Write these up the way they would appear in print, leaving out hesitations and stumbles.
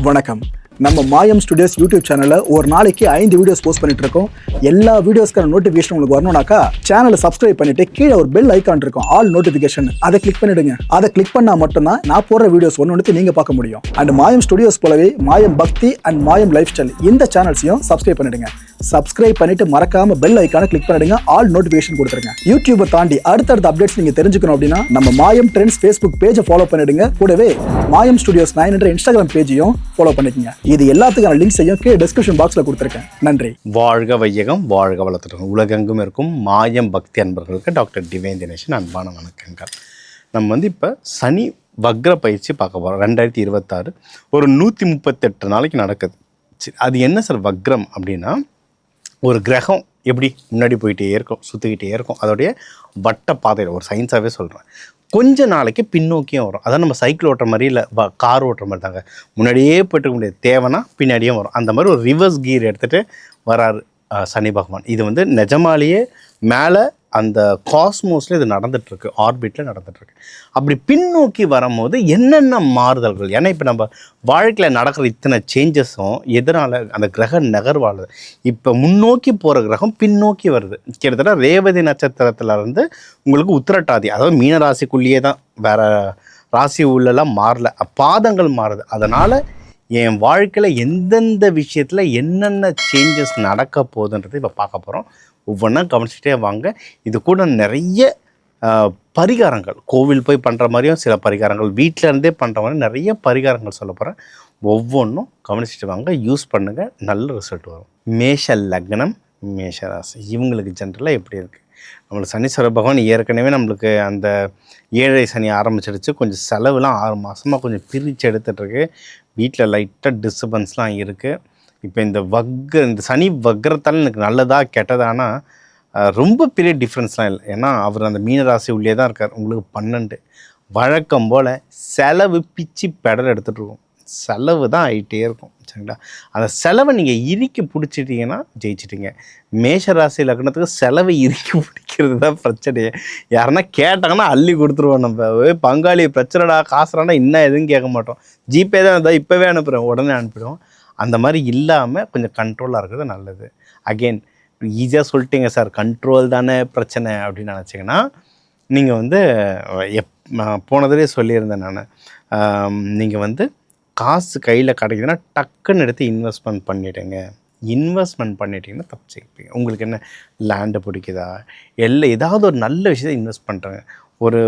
வணக்கம். நம்ம மாயம் ஸ்டுடியோஸ் யூடியூப் சேனல்ல ஒரு நாளைக்கு 5 வீடியோஸ் போஸ்ட் பண்ணிட்டு இருக்கோம். எல்லா வீடியோஸ்க்கான நோட்டிஃபிகேஷன் உங்களுக்கு வரணும்னாக்கா சேனலை சப்ஸ்கிரைப் பண்ணிட்டு கீழே ஒரு பெல் ஐகான் இருக்கும், ஆல் நோட்டிஃபிகேஷன். அதை கிளிக் பண்ணிடுங்க. அதை கிளிக் பண்ணா மட்டும்தான் நான் போடுற வீடியோஸ் ஒன்று நீங்க பார்க்க முடியும். அண்ட் மாயம் ஸ்டுடியோஸ் போலவே மாயம் பக்தி அண்ட் மாயம் லைஃப் ஸ்டைல் இந்த சேனல்ஸையும் சப்ஸ்கிரைப் பண்ணிடுங்க. சப்ஸ்கிரைப் பண்ணிட்டு மறக்காம பெல் ஐகானை கிளிக் பண்ணிடுங்க, ஆல் நோட்டிஃபிகேஷன் கொடுத்துருங்க. யூடியூபை தாண்டி அடுத்தடுத்த அப்டேட்ஸ் நீங்க தெரிஞ்சுக்கணும் அப்படின்னா நம்ம மாயம் ட்ரெண்ட்ஸ் ஃபேஸ்புக் பேஜை ஃபாலோ பண்ணிடுங்க. கூடவே மாயம் ஸ்டுடியோஸ் 9 என்ற இன்ஸ்டாகிராம் பேஜையும் ஃபாலோ பண்ணிக்கங்க. இது எல்லாத்துக்கான லிங்க்ஸையும் கீழே டிஸ்கிரிப்ஷன் பாக்ஸ்ல கொடுத்துருக்கேன். நன்றி. வாழ்க வையகம், வாழ்க வளத்துடன் உலகெங்கும் இருக்கும் மாயம் பக்தி அன்பர்களுக்கு டாக்டர் டிவைன் தினேஷன் அன்பான வணக்கங்கள். நம்ம இப்போ சனி வக்ர பயிற்சி பார்க்க போகிறோம். 2026 ஒரு 138 நாளைக்கு நடக்குது. அது என்ன சார் வக்ரம் அப்படின்னா, ஒரு கிரகம் எப்படி முன்னாடி போயிட்டே இருக்கும், சுற்றிக்கிட்டே இருக்கும், அதோடைய வட்ட பாதையில் ஒரு சயின்ஸாகவே சொல்கிறேன். கொஞ்ச நாளைக்கு பின்னோக்கியும் வரும். அதான் நம்ம சைக்கிள் ஓட்டுற மாதிரி இல்லை, கார் ஓட்டுற மாதிரி தாங்க. முன்னாடியே போய்ட்டு முடியாது, தேவைன்னா பின்னாடியும் வரும். அந்த மாதிரி ஒரு ரிவர்ஸ் கீர் எடுத்துகிட்டு வராரு சனி பகவான். இது நிஜமாலேயே மேலே அந்த காஸ்மோஸில் இது நடந்துகிட்ருக்கு, ஆர்பிட்டில் நடந்துகிட்ருக்கு. அப்படி பின்னோக்கி வரும்போது என்னென்ன மாறுதல்கள், ஏன்னா இப்போ நம்ம வாழ்க்கையில் நடக்கிற இத்தனை சேஞ்சஸும் எதனால் அந்த கிரக நகர்வாள். இப்போ முன்னோக்கி போகிற கிரகம் பின்னோக்கி வருது. கிட்டத்தட்ட ரேவதி நட்சத்திரத்துலேருந்து உங்களுக்கு உத்திரட்டாதி, அதாவது மீன ராசிக்குள்ளேயே தான், வேறு ராசி உள்ளெல்லாம் மாறல, பாதங்கள் மாறுது. அதனால் என் வாழ்க்கையில் எந்தெந்த விஷயத்தில் என்னென்ன சேஞ்சஸ் நடக்க போகுதுன்றது இப்போ பார்க்க போகிறோம். ஒவ்வொன்றா கவனிச்சுட்டே வாங்க. இது கூட நிறைய பரிகாரங்கள், கோவில் போய் பண்ணுற மாதிரியும் சில பரிகாரங்கள், வீட்டில் இருந்தே பண்ணுற மாதிரி நிறைய பரிகாரங்கள் சொல்ல போகிறேன். ஒவ்வொன்றும் கவனிச்சுட்டு வாங்க, யூஸ் பண்ணுங்கள், நல்ல ரிசல்ட் வரும். மேஷ லக்னம், மேஷ ராசி, இவங்களுக்கு ஜென்ரலாக எப்படி இருக்குது? நம்மளுக்கு சனீஸ்வர பகவான் ஏற்கனவே நம்மளுக்கு அந்த 7 சனி ஆரம்பிச்சிடுச்சு. கொஞ்சம் செலவுலாம் 6 மாதமாக கொஞ்சம் பிரித்து எடுத்துகிட்ருக்கு. வீட்டில் லைட்டாக டிஸ்டர்பன்ஸ்லாம் இருக்குது. இப்போ இந்த சனி வக்ரத்தால் எனக்கு நல்லதா கெட்டதானா ரொம்ப பெரிய டிஃப்ரென்ஸ்லாம் இல்லை. ஏன்னா அவர் அந்த மீனராசி உள்ளே தான் இருக்கார். உங்களுக்கு 12 வழக்கம் போல் செலவு பிச்சு பெடல் எடுத்துகிட்டு இருக்கும். செலவு தான் ஆகிட்டே இருக்கும், சரிங்களா? அந்த செலவை நீங்கள் இறுக்கி பிடிச்சிட்டிங்கன்னா ஜெயிச்சிட்டிங்க. மேஷராசி லக்னத்துக்கு செலவை இறுக்கி பிடிக்கிறது தான் பிரச்சனையே. யாருன்னா கேட்டாங்கன்னா அள்ளி கொடுத்துருவோம். நம்ம பங்காளி பிரச்சனைடா காசுறானா இன்னும் எதுவும் கேட்க மாட்டோம். ஜிபே தான் இருந்தால் இப்போவே அனுப்புகிறோம், உடனே அனுப்பிடுவோம். அந்த மாதிரி இல்லாமல் கொஞ்சம் கண்ட்ரோலாக இருக்கிறது நல்லது. அகெயின் ஈஸியாக சொல்லிட்டீங்க சார், கண்ட்ரோல் தானே பிரச்சனை அப்படின்னு நினச்சிங்கன்னா, நீங்கள் போனதுலேயே சொல்லியிருந்தேன் நான், நீங்கள் காசு கையில் கிடைக்குதுன்னா டக்குன்னு எடுத்து இன்வெஸ்ட்மெண்ட் பண்ணிவிடுங்க. இன்வெஸ்ட்மெண்ட் பண்ணிட்டீங்கன்னா தப்பு செய்ப்பீங்க. உங்களுக்கு என்ன லேண்டு பிடிக்குதா, ஏதாவது ஒரு நல்ல விஷயத்தை இன்வெஸ்ட் பண்ணுறேங்க. ஒரு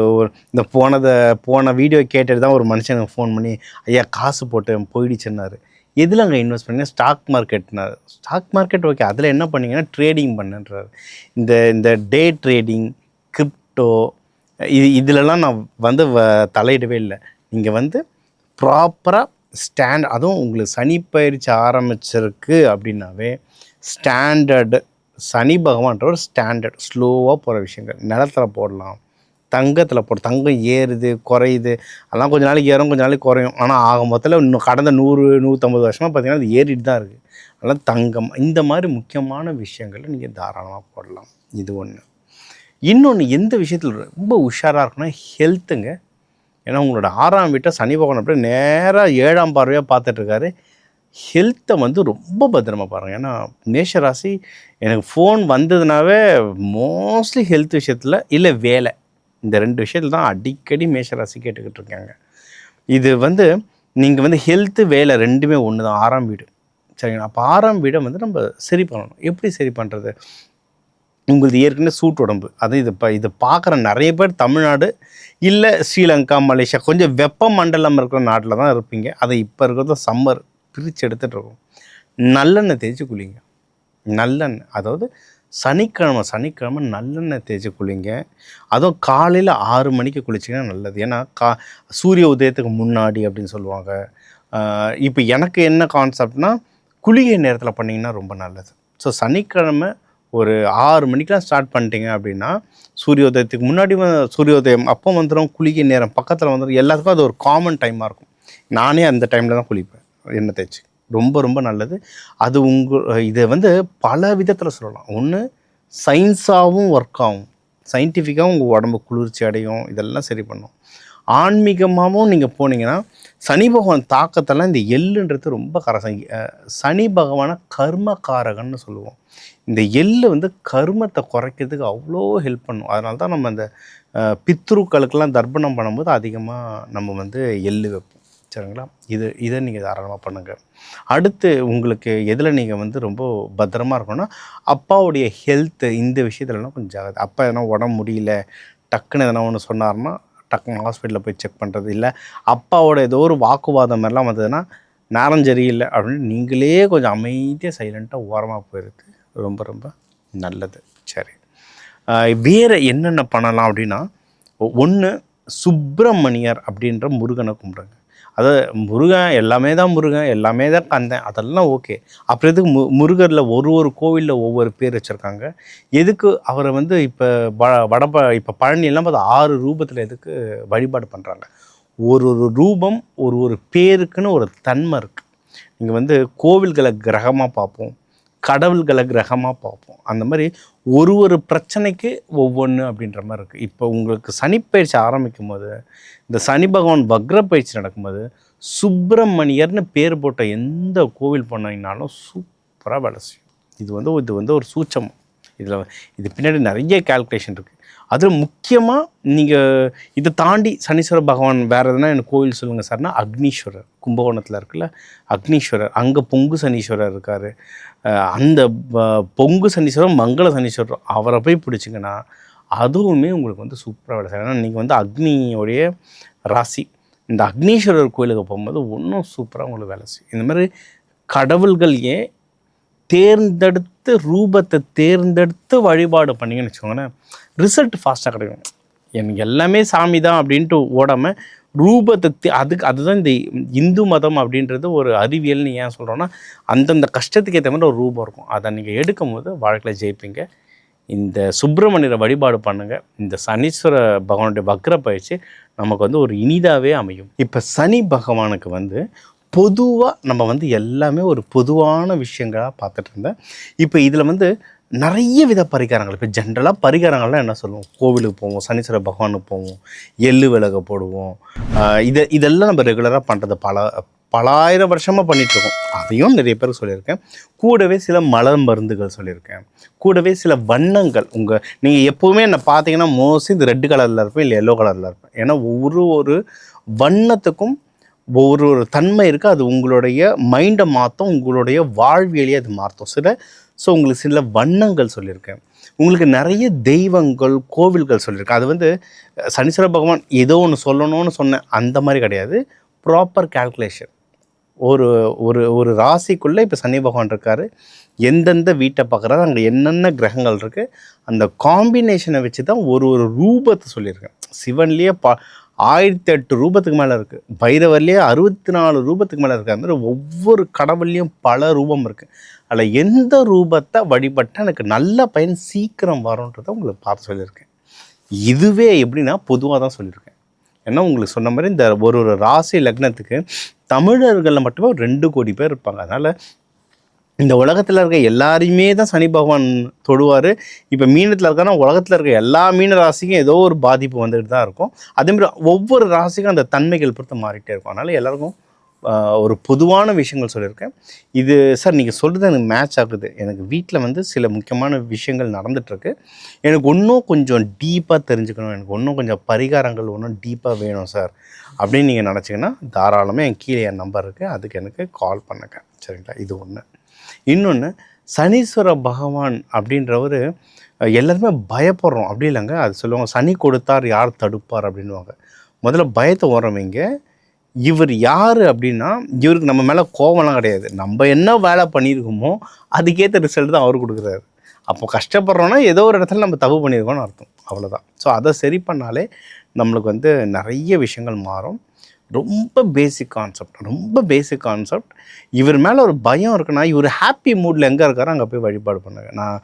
போன வீடியோ கேட்டுட்டு தான் ஒரு மனுஷனுக்கு ஃபோன் பண்ணி, ஐயா காசு போட்டு போயிடுச்சுன்னாரு. எதில் அங்கே இன்வெஸ்ட் பண்ணி? ஸ்டாக் மார்க்கெட்னாரு. ஸ்டாக் மார்க்கெட் ஓகே, அதில் என்ன பண்ணிங்கன்னா ட்ரேடிங் பண்ணுன்றாரு. இந்த டே ட்ரேடிங், கிரிப்டோ, இதிலலாம் நான் தலையிடவே இல்லை. நீங்கள் ப்ராப்பராக அதுவும் உங்களுக்கு சனி பயிற்சி ஆரம்பிச்சிருக்கு அப்படின்னாவே ஸ்டாண்டர்டு, சனி பகவான்ற ஒரு ஸ்டாண்டர்ட் ஸ்லோவாக போகிற விஷயங்கள். நிலத்தில் போடலாம், தங்கத்தில் தங்கம் ஏறுது குறையுது, அதெல்லாம் கொஞ்ச நாளைக்கு ஏறும், கொஞ்ச நாளைக்கு குறையும். ஆனால் ஆக மொத்தத்தில் இன்னும் கடந்த 100-150 வருஷமாக பார்த்திங்கன்னா அது ஏறிட்டு தான் இருக்குது. அதனால் தங்கம், இந்த மாதிரி முக்கியமான விஷயங்களை நீங்கள் தாராளமாக போடலாம். இது ஒன்று. இன்னொன்று, எந்த விஷயத்தில் ரொம்ப உஷாராக இருக்குன்னா ஹெல்த்துங்க. ஏன்னா உங்களோட 6ஆம் வீட்டை சனி பகவான் அப்படியே நேராக 7ஆம் பார்வையாக பார்த்துட்ருக்காரு. ஹெல்த்தை ரொம்ப பத்திரமா பாருங்கள். ஏன்னா மேஷராசி எனக்கு ஃபோன் வந்ததுனாவே மோஸ்ட்லி ஹெல்த் விஷயத்தில் இல்லை வேலை, இந்த 2 விஷயத்தில் தான் அடிக்கடி மேஷராசி கேட்டுக்கிட்டு இருக்காங்க. இது நீங்கள் ஹெல்த்து வேலை ரெண்டுமே ஒன்று தான், 6ஆம் வீடு, சரிங்களா? அப்போ 6ஆம் வீடை நம்ம சரி பண்ணணும். எப்படி சரி பண்ணுறது? உங்களுக்கு ஏற்கனவே சூட்டு உடம்பு, அது இது பார்க்குற நிறைய பேர் தமிழ்நாடு இல்லை ஸ்ரீலங்கா, மலேசியா, கொஞ்சம் வெப்ப மண்டலம் இருக்கிற நாட்டில் தான் இருப்பீங்க. அதை இப்போ இருக்கிறது சம்மர் பிரித்து எடுத்துகிட்டு இருக்கும். நல்லெண்ணெய் தேய்ச்சி குளிங்க. நல்லெண்ணெய், அதாவது சனிக்கிழமை நல்லெண்ணெய் தேய்ச்சி குளிங்க. அதுவும் காலையில் 6 மணிக்கு குளிச்சிங்கன்னா நல்லது. ஏன்னா சூரிய உதயத்துக்கு முன்னாடி அப்படின்னு சொல்லுவாங்க. இப்போ எனக்கு என்ன கான்செப்ட்னா, குளிகை நேரத்தில் பண்ணிங்கன்னா ரொம்ப நல்லது. ஸோ சனிக்கிழமை ஒரு 6 மணிக்கெலாம் ஸ்டார்ட் பண்ணிட்டீங்க அப்படின்னா, சூரியோதயத்துக்கு முன்னாடி சூரியோதயம் அப்போ வந்துடும், குளிகை நேரம் பக்கத்தில் வந்துடும். எல்லாத்துக்கும் அது ஒரு காமன் டைமாக இருக்கும். நானே அந்த டைமில் தான் குளிப்பேன் எண்ணெய் தேய்ச்சி. ரொம்ப ரொம்ப நல்லது. அது இதை பல விதத்தில் சொல்லலாம். ஒன்று, சயின்ஸாகவும் ஒர்க் ஆகும், சயின்டிஃபிக்காகவும் உங்கள் உடம்பு குளிர்ச்சி அடையும், இதெல்லாம் சரி பண்ணும். ஆன்மீகமாகவும் நீங்கள் போனீங்கன்னா சனி பகவான் தாக்கத்தெல்லாம் இந்த எள்ளுன்றது ரொம்ப கரசம். சனி பகவானை கர்மகாரகன்னு சொல்லுவோம். இந்த எள்ளு வந்து கர்மத்தை குறைக்கிறதுக்கு அவ்வளோ ஹெல்ப் பண்ணும். அதனால தான் நம்ம அந்த பித்ருக்களுக்கெல்லாம் தர்ப்பணம் பண்ணும்போது அதிகமாக நம்ம வந்து எள்ளு வைப்போம். சரிங்களா? இதை நீங்கள் தாராளமாக பண்ணுங்கள். அடுத்து உங்களுக்கு எதில் நீங்கள் வந்து ரொம்ப பத்திரமா இருக்கணும்னா அப்பாவுடைய ஹெல்த்து இந்த விஷயத்துலலாம் கொஞ்சம் ஜாகிரதை. அப்பா எதனா உடம்பு முடியல டக்குன்னு எதனா ஒன்று சொன்னார்னா டக்குன்னு ஹாஸ்பிட்டலில் போய் செக் பண்ணுறது, இல்லை அப்பாவோட ஏதோ ஒரு வாக்குவாதம் மாதிரிலாம் வந்ததுன்னா நேரம் சரியில்லை அப்படின்னு நீங்களே கொஞ்சம் அமைதியாக சைலண்ட்டாக ஓரமாக போயிடுது ரொம்ப ரொம்ப நல்லது. சரி, வேறு என்னென்ன பண்ணலாம் அப்படின்னா, ஒன்று சுப்பிரமணியர் அப்படின்ற முருகனை கும்பிடுங்க. அதாவது முருகன் எல்லாமே தான், முருகன் எல்லாமே தான் கந்தன், அதெல்லாம் ஓகே. அப்புறம் எதுக்கு முருகரில் ஒரு கோவிலில் ஒவ்வொரு பேர் வச்சுருக்காங்க. எதுக்கு அவரை வந்து இப்போ இப்போ பழனியெல்லாம் பார்த்து 6 ரூபத்தில் எதுக்கு வழிபாடு பண்ணுறாங்க? ஒரு ரூபம் ஒரு பேருக்குன்னு ஒரு தன்மை இருக்குது. நீங்கள் வந்து கோவில்களை கிரகமாக பார்ப்போம், கடவுள்களை கிரகமாக பார்ப்போம். அந்த மாதிரி ஒரு பிரச்சனைக்கு ஒவ்வொன்று அப்படின்ற மாதிரி இருக்குது. இப்போ உங்களுக்கு சனிப்பயிற்சி ஆரம்பிக்கும் போது, இந்த சனி பகவான் வக்ர பயிற்சி நடக்கும்போது சுப்பிரமணியர்னு பேர் போட்ட எந்த கோவில் போனீங்கனாலும் சூப்பராக வேலை செய்யும். இது வந்து ஒரு சூட்சமம். இது பின்னாடி நிறைய கால்குலேஷன் இருக்குது. அதில் முக்கியமாக நீங்கள் இதை தாண்டி சனீஸ்வர பகவான் வேறு எதுனா எனக்கு கோவில் சொல்லுங்கள் சார்னா, அக்னீஸ்வரர் கும்பகோணத்தில் இருக்குல்ல, அக்னீஸ்வரர், அங்கே பொங்கு சனீஸ்வரர் இருக்கார். அந்த பொங்கு சனீஸ்வரர் மங்கள சனீஸ்வரர் அவரை போய் பிடிச்சிங்கன்னா அதுவுமே உங்களுக்கு வந்து சூப்பராக வேலை செய்யும். ஏன்னா நீங்கள் வந்து அக்னியோடைய ராசி. இந்த அக்னீஸ்வரர் கோயிலுக்கு போகும்போது இன்னும் சூப்பராக உங்களுக்கு வேலை செய்யும். இந்த மாதிரி கடவுள்கள் ஏன் தேர்ந்தெடுத்து ரூபத்தை தேர்ந்தெடுத்து வழிபாடு பண்ணிங்கன்னு வச்சுக்கோங்களேன், ரிசல்ட் ஃபாஸ்ட்டாக கிடைக்கும். எனக்கு எல்லாமே சாமி தான் அப்படின்ட்டு ஓடாமல் ரூபத்தை அதுதான் இந்த இந்து மதம் அப்படின்றது ஒரு அறிவியல்னு ஏன் சொல்கிறோன்னா, அந்தந்த கஷ்டத்துக்கு ஏற்ற மாதிரி ஒரு ரூபம் இருக்கும். அதை நீங்கள் எடுக்கும் போது வாழ்க்கையில் ஜெயிப்பீங்க. இந்த சுப்பிரமணியரை வழிபாடு பண்ணுங்கள். இந்த சனீஸ்வர பகவானுடைய வக்ர பயிற்சி நமக்கு வந்து ஒரு இனிதாகவே அமையும். இப்போ சனி பகவானுக்கு வந்து பொதுவாக நம்ம வந்து எல்லாமே ஒரு பொதுவான விஷயங்களாக பார்த்துட்டு இருந்தேன். இப்போ இதில் வந்து நிறைய வித பரிகாரங்கள், இப்போ ஜென்ரலாக பரிகாரங்கள்லாம் என்ன சொல்லுவோம், கோவிலுக்கு போவோம், சனீஸ்வர பகவானுக்கு போவோம், எள்ளு விளக்கு போடுவோம். இதெல்லாம் நம்ம ரெகுலராக பண்ணுறது பலாயிரம் வருஷமாக பண்ணிகிட்ருக்கோம். அதையும் நிறைய பேருக்கு சொல்லியிருக்கேன். கூடவே சில மலர் மருந்துகள் சொல்லியிருக்கேன். கூடவே சில வண்ணங்கள், நீங்கள் எப்போவுமே என்னை பார்த்தீங்கன்னா மோஸ்ட்லி இந்த ரெட் கலரில் இருப்பேன், இல்லை எல்லோ கலரில் இருப்பேன். ஏன்னா ஒரு வண்ணத்துக்கும் ஒரு தன்மை இருக்குது. அது உங்களுடைய மைண்டை மாற்றும், உங்களுடைய வாழ்வியலையே அது மாற்றும். உங்களுக்கு சில வண்ணங்கள் சொல்லியிருக்கேன். உங்களுக்கு நிறைய தெய்வங்கள் கோவில்கள் சொல்லியிருக்கேன். அது வந்து சனீஸ்வர பகவான் ஏதோ ஒன்று சொல்லணும்னு சொன்னேன் அந்த மாதிரி கிடையாது. Proper calculation. ஒரு ராசிக்குள்ளே இப்போ சனி பகவான் இருக்கார், எந்தெந்த வீட்டை பார்க்குறாரு, அங்கே என்னென்ன கிரகங்கள் இருக்குது, அந்த காம்பினேஷனை வச்சு தான் ஒரு ரூபத்தை சொல்லியிருக்கேன். சிவன்லேயே 1008 ரூபத்துக்கு மேலே இருக்குது, பைரவர்லேயே 64 ரூபத்துக்கு மேலே இருக்குது. அது மாதிரி ஒவ்வொரு கடவுள்லேயும் பல ரூபம் இருக்குது. அதில் எந்த ரூபத்தை வழிபட்டால் எனக்கு நல்ல பயன் சீக்கிரம் வரும்ன்றதை உங்களுக்கு பார்த்து சொல்லியிருக்கேன். இதுவே எப்படின்னா பொதுவாக தான் சொல்லியிருக்கேன். ஏன்னா உங்களுக்கு சொன்ன மாதிரி இந்த ஒரு ராசி லக்னத்துக்கு தமிழர்களில் மட்டுமே 2 கோடி பேர் இருப்பாங்க. அதனால் இந்த உலகத்தில் இருக்க எல்லாரையுமே தான் சனி பகவான் தொடுவார். இப்போ மீனத்தில் இருக்கான்னா உலகத்தில் இருக்க எல்லா மீன ராசிக்கும் ஏதோ ஒரு பாதிப்பு வந்துட்டு தான் இருக்கும். அதேமாதிரி ஒவ்வொரு ராசிக்கும் அந்த தன்மைகள் பொறுத்து மாறிட்டே இருக்கும். அதனால் எல்லாருக்கும் ஒரு பொதுவான விஷயங்கள் சொல்லியிருக்கேன். இது சார் நீங்கள் சொல்கிறது எனக்கு மேட்ச் ஆகுது. எனக்கு வீட்டில் வந்து சில முக்கியமான விஷயங்கள் நடந்துகிட்ருக்கு. எனக்கு இன்னும் கொஞ்சம் டீப்பாக தெரிஞ்சுக்கணும், எனக்கு இன்னும் கொஞ்சம் பரிகாரங்கள் இன்னும் டீப்பாக வேணும் சார் அப்படின்னு நீங்கள் நினச்சிங்கன்னா தாராளமாக என் கீழே என் நம்பர் இருக்குது, அதுக்கு எனக்கு கால் பண்ணுங்க. சரிங்களா? இது ஒன்று. இன்னொன்று, சனீஸ்வர பகவான் அப்படின்றவர் எல்லாருமே பயப்படுறோம். அப்படி இல்லைங்க, அது சொல்லுவாங்க சனி கொடுத்தார் யார் தடுப்பார் அப்படின்வாங்க. முதல்ல பயத்தை ஓரமைங்க. இவர் யார் அப்படின்னா, இவருக்கு நம்ம மேலே கோவம்லாம் கிடையாது. நம்ம என்ன வேலை பண்ணியிருக்கோமோ அதுக்கேற்ற ரிசல்ட் தான் அவர் கொடுக்குறாரு. அப்போ கஷ்டப்படுறோன்னா ஏதோ ஒரு இடத்துல நம்ம தப்பு பண்ணியிருக்கோம்னு அர்த்தம், அவ்வளோதான். ஸோ அதை சரி பண்ணாலே நம்மளுக்கு வந்து நிறைய விஷயங்கள் மாறும். ரொம்ப பேசிக் கான்செப்ட். இவர் மேலே ஒரு பயம் இருக்குன்னா, இவர் ஹாப்பி மூடில் எங்கே இருக்காரோ அங்கே போய் வழிபாடு பண்ணுங்க. நான்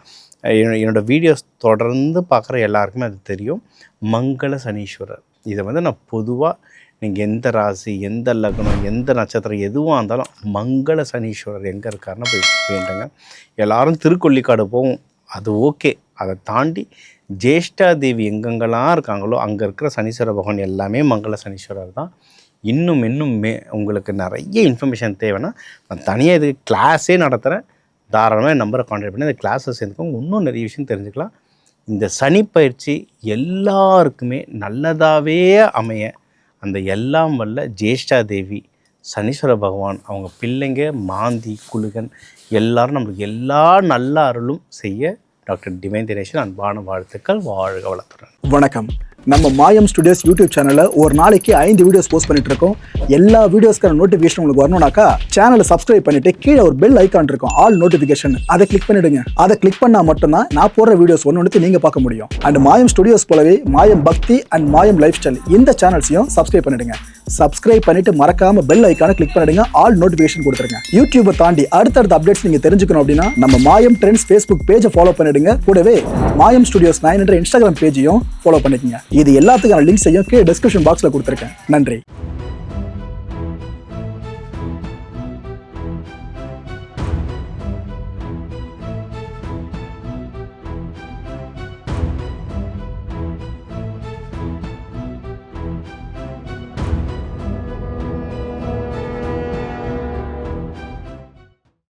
என்னோடய வீடியோஸ் தொடர்ந்து பார்க்குற எல்லாருக்குமே அது தெரியும். மங்கள சனீஸ்வரர். இதை வந்து நான் பொதுவாக நீங்கள் எந்த ராசி, எந்த லக்னம், எந்த நட்சத்திரம் எதுவாக இருந்தாலும் மங்கள சனீஸ்வரர் எங்கே இருக்காருன்னா போய் வேண்டுங்க. எல்லோரும் திருக்கொள்ளிக்காடு போவோம், அது ஓகே. அதை தாண்டி ஜேஷ்டா தேவி எங்கெங்கெல்லாம் இருக்காங்களோ அங்கே இருக்கிற சனீஸ்வர பகவான் எல்லாமே மங்கள சனீஸ்வரர் தான். இன்னும் உங்களுக்கு நிறைய இன்ஃபர்மேஷன் தேவைன்னா நான் தனியாக இதுக்கு கிளாஸே நடத்துகிறேன். தாராளமாக என் நம்பரை கான்டாக்ட் பண்ணி அந்த கிளாஸை சேர்ந்துக்கோங்க. இன்னும் நிறைய விஷயம் தெரிஞ்சுக்கலாம். இந்த சனி பயிற்சி எல்லாருக்குமே நல்லதாகவே அமைய அந்த எல்லாம் வல்ல ஜேஷ்டா தேவி சனீஸ்வர பகவான் அவங்க பிள்ளைங்க மாந்தி குழுகன் எல்லாரும் நம்மளுக்கு எல்லா நல்ல அருளும் செய்ய டாக்டர் டிவைன் தினேஷன் அன்பான வாழ்த்துக்கள். வாழ்க வளத்துடன். வணக்கம். நம்ம மாயம் ஸ்டுடியோஸ் யூடியூப் சேனலில் ஒரு நாளைக்கு 5 வீடியோஸ் போஸ்ட் பண்ணிட்டு இருக்கோம். எல்லா வீடியோஸ்க்கான நோட்டிஃபிகேஷன் உங்களுக்கு வரணும்னாக்கா சேனலை சப்ஸ்கிரைப் பண்ணிட்டு கீழே ஒரு பெல் ஐக்கான் இருக்கும், ஆல் நோட்டிஃபிகேஷன். அதை கிளிக் பண்ணிடுங்க. அதை கிளிக் பண்ணா மட்டும்தான் நான் போடுற வீடியோஸ் ஒன்று நீங்க பார்க்க முடியும். அண்ட் மாயம் ஸ்டுடியோஸ் போலவே மாயம் பக்தி அண்ட் மாயம் லைஃப் ஸ்டைல் இந்த சேனல்ஸையும் சப்ஸ்கிரைப் பண்ணிடுங்க. சப்ஸ்கிரைப் பண்ணிட்டு மறக்காம பெல் ஐக்கானை கிளிக் பண்ணிடுங்க, ஆல் நோட்டிஃபிகேஷன் கொடுத்துருங்க. யூடியூபை தாண்டி அடுத்தடுத்த அப்டேட்ஸ் நீங்க தெரிஞ்சுக்கணும் அப்படின்னா நம்ம மாயம் ட்ரெண்ட்ஸ் ஃபேஸ்புக் பேஜை ஃபாலோ பண்ணிடுங்க. கூடவே மாயம் ஸ்டுடியோஸ் 9 என்ற இன்ஸ்டாகிராம் பேஜையும் ஃபாலோ பண்ணிக்கங்க. இது எல்லாத்துக்கான லிங்க்ஸையும் கீழே டிஸ்கிரிப்ஷன் பாக்ஸ்ல கொடுத்துருக்கேன். நன்றி.